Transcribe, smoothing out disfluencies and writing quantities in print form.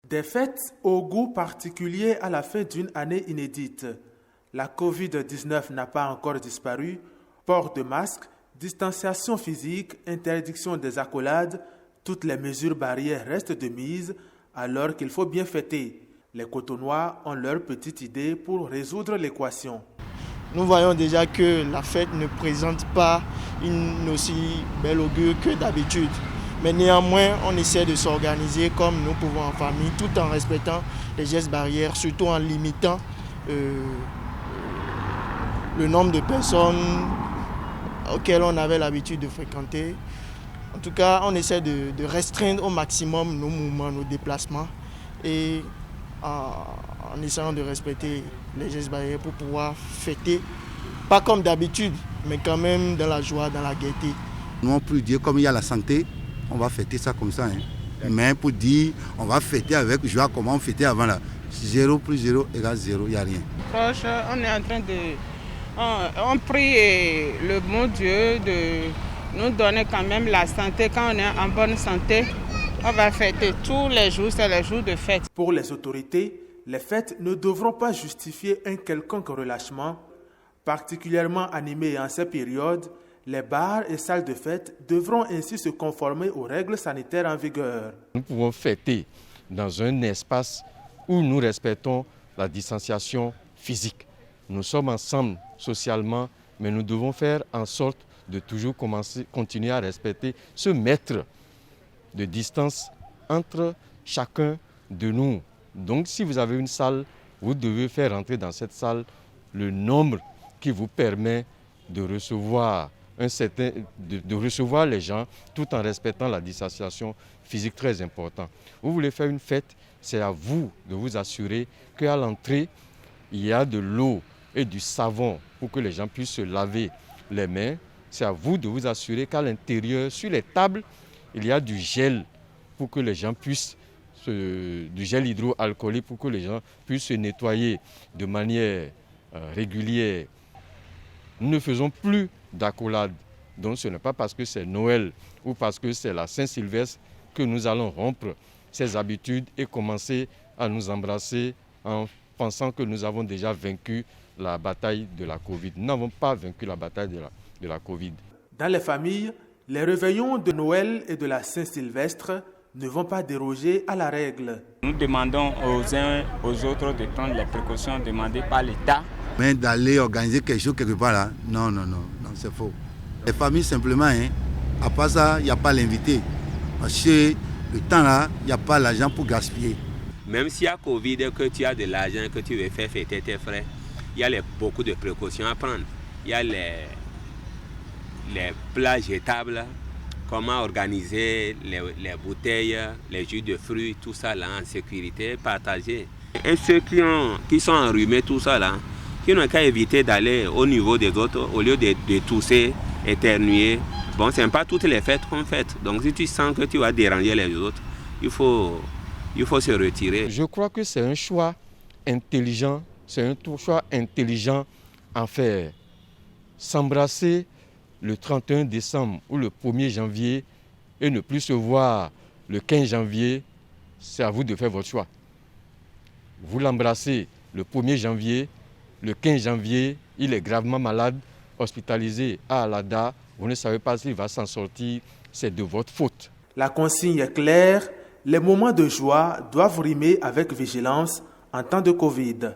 Des fêtes au goût particulier à la fin d'une année inédite. La Covid-19 n'a pas encore disparu. Port de masque, distanciation physique, interdiction des accolades, toutes les mesures barrières restent de mise alors qu'il faut bien fêter. Les Cotonois ont leur petite idée pour résoudre l'équation. Nous voyons déjà que la fête ne présente pas une aussi belle augure que d'habitude. Mais néanmoins, on essaie de s'organiser comme nous pouvons en famille, tout en respectant les gestes barrières, surtout en limitant le nombre de personnes auxquelles on avait l'habitude de fréquenter. En tout cas, on essaie de restreindre au maximum nos mouvements, nos déplacements et en essayant de respecter les gestes barrières pour pouvoir fêter, pas comme d'habitude, mais quand même dans la joie, dans la gaieté. Nous, on peut dire, comme il y a la santé, on va fêter ça comme ça. Mais pour dire, on va fêter avec joie, comment on fêtait avant là. 0 plus 0 égale 0, il n'y a rien. Proche, on est en train de... On prie le bon Dieu de nous donner quand même la santé. Quand on est en bonne santé, on va fêter tous les jours, c'est les jours de fête. Pour les autorités, les fêtes ne devront pas justifier un quelconque relâchement. Particulièrement animés en ces périodes, les bars et salles de fête devront ainsi se conformer aux règles sanitaires en vigueur. Nous pouvons fêter dans un espace où nous respectons la distanciation physique. Nous sommes ensemble socialement, mais nous devons faire en sorte de toujours continuer à respecter ce mètre de distance entre chacun de nous. Donc si vous avez une salle, vous devez faire entrer dans cette salle le nombre qui vous permet de recevoir de recevoir les gens tout en respectant la distanciation physique très importante. Vous voulez faire une fête, c'est à vous de vous assurer qu'à l'entrée, il y a de l'eau et du savon pour que les gens puissent se laver les mains. C'est à vous de vous assurer qu'à l'intérieur, sur les tables, il y a du gel pour que les gens puissent du gel hydroalcoolique pour que les gens puissent se nettoyer de manière régulière. Nous ne faisons plus d'accolade. Donc ce n'est pas parce que c'est Noël ou parce que c'est la Saint-Sylvestre que nous allons rompre ces habitudes et commencer à nous embrasser en pensant que nous avons déjà vaincu la bataille de la Covid. Nous n'avons pas vaincu la bataille de la Covid. Dans les familles, les réveillons de Noël et de la Saint-Sylvestre ne vont pas déroger à la règle. Nous demandons aux uns aux autres de prendre les précautions demandées par l'État. Mais d'aller organiser quelque chose quelque part là, non, c'est faux. Les familles simplement, à part ça, il n'y a pas l'invité. Parce que le temps là, il n'y a pas l'argent pour gaspiller. Même s'il y a Covid et que tu as de l'argent que tu veux faire fêter tes frères, il y a beaucoup de précautions à prendre. Il y a les plats jetables, comment organiser les bouteilles, les jus de fruits, tout ça là en sécurité, partagé. Et ceux qui sont enrhumés, tout ça là, qui n'ont qu'à éviter d'aller au niveau des autres, au lieu de tousser, éternuer. Bon, ce n'est pas toutes les fêtes qu'on fête. Donc si tu sens que tu vas déranger les autres, il faut se retirer. Je crois que c'est un choix intelligent, à faire. S'embrasser le 31 décembre ou le 1er janvier et ne plus se voir le 15 janvier, c'est à vous de faire votre choix. Vous l'embrassez le 1er janvier, le 15 janvier, il est gravement malade, hospitalisé à Alada, vous ne savez pas s'il va s'en sortir, c'est de votre faute. La consigne est claire, les moments de joie doivent rimer avec vigilance en temps de Covid.